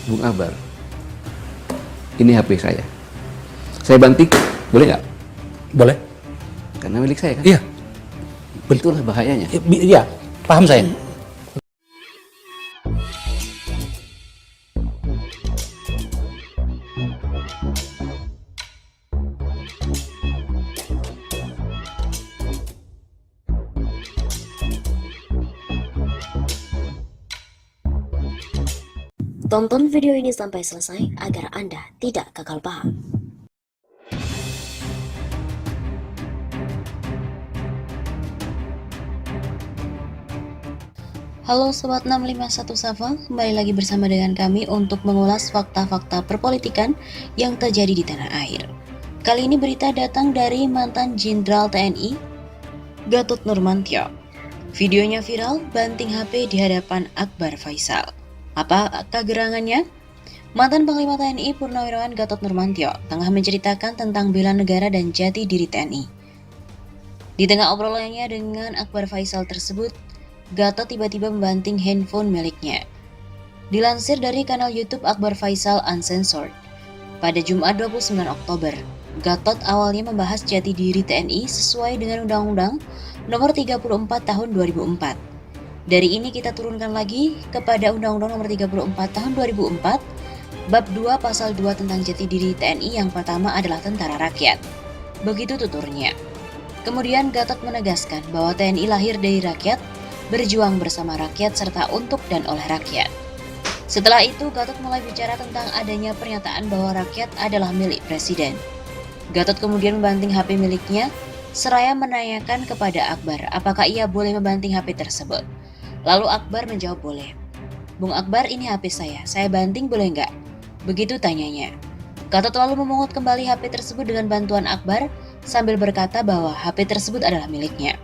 Bung Akbar, ini HP saya. Saya banting, boleh nggak? Boleh. Karena milik saya kan? Iya. Itulah bahayanya. Iya, paham saya. Tonton video ini sampai selesai agar Anda tidak gagal paham. Halo Sobat 651 Safa, kembali lagi bersama dengan kami untuk mengulas fakta-fakta perpolitikan yang terjadi di tanah air. Kali ini berita datang dari mantan Jenderal TNI, Gatot Nurmantio. Videonya viral, banting HP di hadapan Akbar Faisal. Apakah gerangannya? Mantan Panglima TNI Purnawirawan Gatot Nurmantio tengah menceritakan tentang bela negara dan jati diri TNI. Di tengah obrolannya dengan Akbar Faisal tersebut, Gatot tiba-tiba membanting handphone miliknya. Dilansir dari kanal YouTube Akbar Faisal Uncensored, pada Jumat 29 Oktober, Gatot awalnya membahas jati diri TNI sesuai dengan Undang-Undang Nomor 34 Tahun 2004. Dari ini kita turunkan lagi kepada Undang-Undang Nomor 34 Tahun 2004, Bab 2 Pasal 2 tentang jati diri TNI yang pertama adalah tentara rakyat. Begitu tuturnya. Kemudian Gatot menegaskan bahwa TNI lahir dari rakyat, berjuang bersama rakyat serta untuk dan oleh rakyat. Setelah itu Gatot mulai bicara tentang adanya pernyataan bahwa rakyat adalah milik presiden. Gatot kemudian membanting HP miliknya, seraya menanyakan kepada Akbar apakah ia boleh membanting HP tersebut. Lalu Akbar menjawab boleh. Bung Akbar, ini HP saya banting boleh nggak? Begitu tanyanya. Gatot lalu memungut kembali HP tersebut dengan bantuan Akbar sambil berkata bahwa HP tersebut adalah miliknya.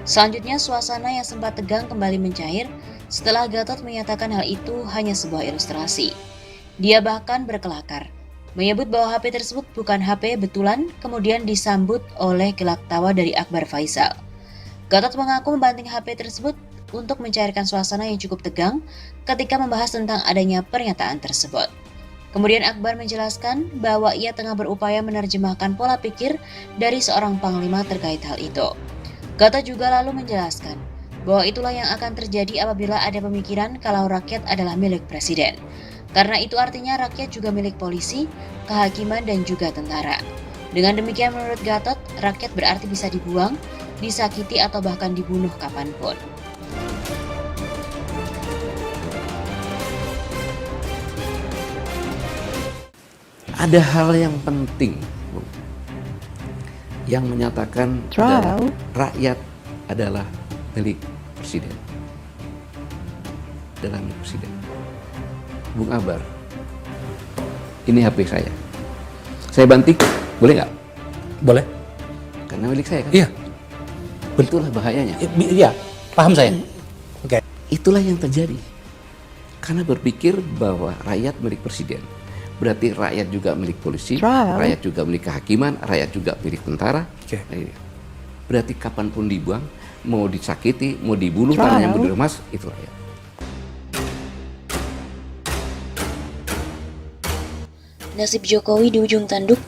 Selanjutnya suasana yang sempat tegang kembali mencair setelah Gatot menyatakan hal itu hanya sebuah ilustrasi. Dia bahkan berkelakar, menyebut bahwa HP tersebut bukan HP betulan, kemudian disambut oleh gelak tawa dari Akbar Faisal. Gatot mengaku membanting HP tersebut untuk mencairkan suasana yang cukup tegang ketika membahas tentang adanya pernyataan tersebut. Kemudian Akbar menjelaskan bahwa ia tengah berupaya menerjemahkan pola pikir dari seorang panglima terkait hal itu. Gatot juga lalu menjelaskan bahwa itulah yang akan terjadi apabila ada pemikiran kalau rakyat adalah milik presiden. Karena itu artinya rakyat juga milik polisi, kehakiman, dan juga tentara. Dengan demikian menurut Gatot, rakyat berarti bisa dibuang, disakiti, atau bahkan dibunuh kapanpun. Ada hal yang penting, Bung, yang menyatakan bahwa rakyat adalah milik presiden. Adalah milik presiden. Bung Akbar, ini HP saya. Saya banting, boleh nggak? Boleh. Karena milik saya kan? Iya. Itulah bahayanya. Iya, paham saya. Oke. Itulah yang terjadi. Karena berpikir bahwa rakyat milik presiden. Berarti rakyat juga milik polisi, rakyat juga milik kehakiman, rakyat juga milik tentara. Oke. Berarti kapanpun dibuang, mau disakiti, mau dibunuh, tanahnya mau diremas, itu rakyat. Nasib Jokowi di ujung tanduk,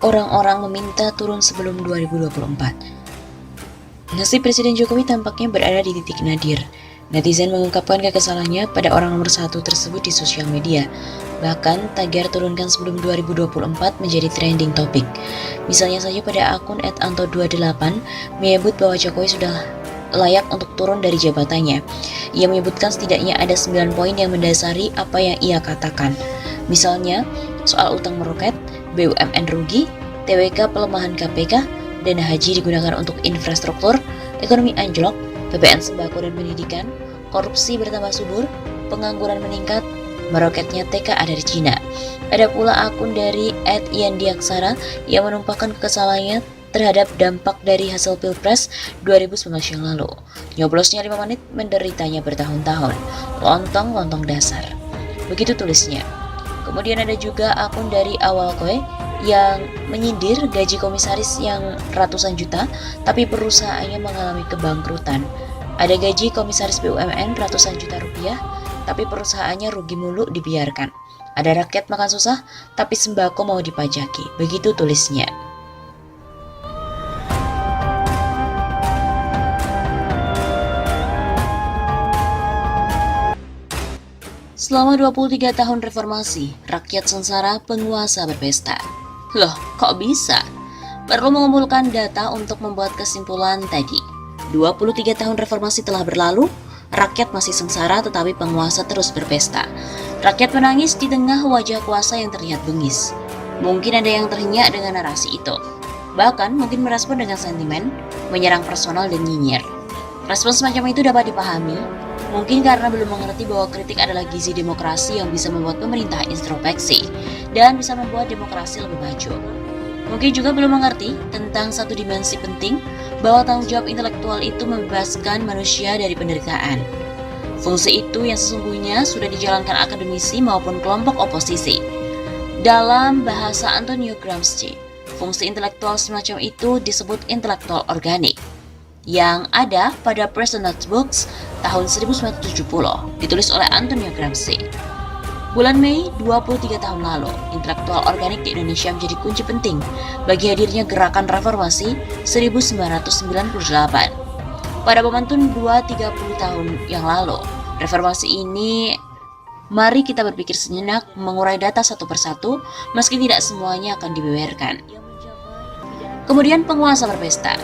orang-orang meminta turun sebelum 2024. Nasib Presiden Jokowi tampaknya berada di titik nadir. Netizen mengungkapkan kekesalannya pada orang nomor 1 tersebut di sosial media. Bahkan tagar turunkan sebelum 2024 menjadi trending topik. Misalnya saja pada akun @anto28 menyebut bahwa Jokowi sudah layak untuk turun dari jabatannya. Ia menyebutkan setidaknya ada 9 poin yang mendasari apa yang ia katakan. Misalnya soal utang meroket, BUMN rugi, TWK pelemahan KPK, dana haji digunakan untuk infrastruktur, ekonomi anjlok, PPN sembako dan pendidikan, korupsi bertambah subur, pengangguran meningkat, meroketnya TKA dari Cina. Ada pula akun dari @yandiaksara yang menumpahkan kekesalannya terhadap dampak dari hasil Pilpres 2019 yang lalu. Nyoblosnya 5 menit, menderitanya bertahun-tahun. Lontong dasar. Begitu tulisnya. Kemudian ada juga akun dari Awalkoe yang menyindir gaji komisaris yang ratusan juta, tapi perusahaannya mengalami kebangkrutan. Ada gaji komisaris BUMN ratusan juta rupiah, tapi perusahaannya rugi mulu dibiarkan. Ada rakyat makan susah, tapi sembako mau dipajaki. Begitu tulisnya. Selama 23 tahun reformasi, rakyat sengsara, penguasa berpesta. Loh, kok bisa? Perlu mengumpulkan data untuk membuat kesimpulan tadi. 23 tahun reformasi telah berlalu, rakyat masih sengsara tetapi penguasa terus berpesta. Rakyat menangis di tengah wajah kuasa yang terlihat bengis. Mungkin ada yang terhenyak dengan narasi itu. Bahkan mungkin merespon dengan sentimen, menyerang personal dan nyinyir. Respon semacam itu dapat dipahami, mungkin karena belum mengerti bahwa kritik adalah gizi demokrasi yang bisa membuat pemerintah introspeksi dan bisa membuat demokrasi lebih maju. Mungkin juga belum mengerti tentang satu dimensi penting bahwa tanggung jawab intelektual itu membebaskan manusia dari penderitaan. Fungsi itu yang sesungguhnya sudah dijalankan akademisi maupun kelompok oposisi. Dalam bahasa Antonio Gramsci, fungsi intelektual semacam itu disebut intelektual organik, yang ada pada Personal Books tahun 1970, ditulis oleh Antonio Gramsci. Bulan Mei 23 tahun lalu, intelektual organik di Indonesia menjadi kunci penting bagi hadirnya gerakan reformasi 1998. Pada momentum 2-30 tahun yang lalu, reformasi ini, mari kita berpikir sejenak, mengurai data satu persatu, meski tidak semuanya akan dibeberkan. Kemudian penguasa berpesta.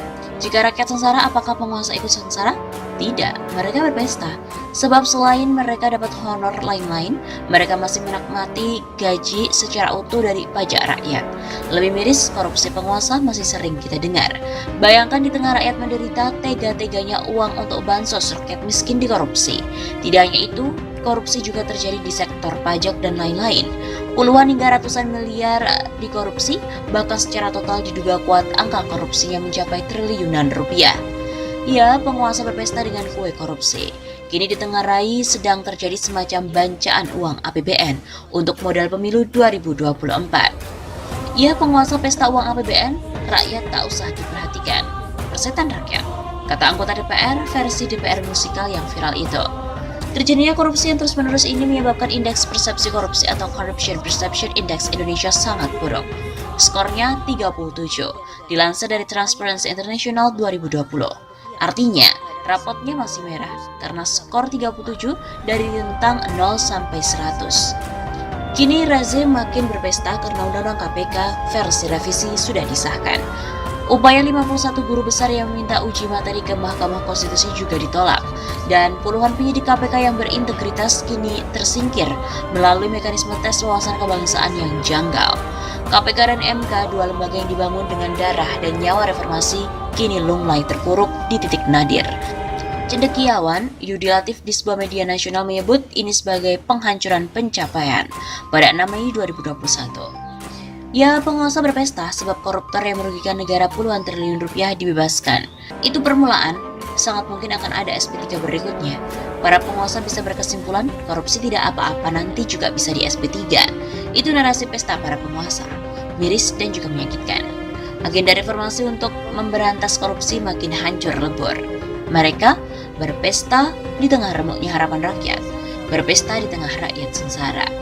Jika rakyat sengsara, apakah penguasa ikut sengsara? Tidak, mereka berpesta. Sebab selain mereka dapat honor lain-lain, mereka masih menikmati gaji secara utuh dari pajak rakyat. Lebih miris, korupsi penguasa masih sering kita dengar. Bayangkan di tengah rakyat menderita, tega-teganya uang untuk bansos rakyat miskin dikorupsi. Tidak hanya itu, korupsi juga terjadi di sektor pajak dan lain-lain. Puluhan hingga ratusan miliar dikorupsi, bahkan secara total diduga kuat angka korupsinya mencapai triliunan rupiah. Ya, penguasa berpesta dengan kue korupsi. Kini ditengarai sedang terjadi semacam bancaan uang APBN untuk modal pemilu 2024. Ya, penguasa pesta uang APBN, rakyat tak usah diperhatikan. Persetan rakyat, kata anggota DPR versi DPR musikal yang viral itu. Terjadinya korupsi yang terus-menerus ini menyebabkan indeks persepsi korupsi atau Corruption Perception Index Indonesia sangat buruk. Skornya 37, dilansir dari Transparency International 2020. Artinya, rapotnya masih merah karena skor 37 dari rentang 0 sampai 100. Kini rezim makin berpesta karena Undang-Undang KPK versi revisi sudah disahkan. Upaya 51 guru besar yang meminta uji materi ke Mahkamah Konstitusi juga ditolak, dan puluhan penyidik KPK yang berintegritas kini tersingkir melalui mekanisme tes wawasan kebangsaan yang janggal. KPK dan MK, dua lembaga yang dibangun dengan darah dan nyawa reformasi, kini lunglai terpuruk di titik nadir. Cendekiawan, Yudi Latif di sebuah media nasional menyebut ini sebagai penghancuran pencapaian pada 6 Mei 2021. Ya, penguasa berpesta sebab koruptor yang merugikan negara puluhan triliun rupiah dibebaskan. Itu permulaan, sangat mungkin akan ada SP3 berikutnya. Para penguasa bisa berkesimpulan, korupsi tidak apa-apa, nanti juga bisa di SP3. Itu narasi pesta para penguasa. Miris dan juga menyakitkan. Agenda reformasi untuk memberantas korupsi makin hancur lebur. Mereka berpesta di tengah remuknya harapan rakyat. Berpesta di tengah rakyat sengsara.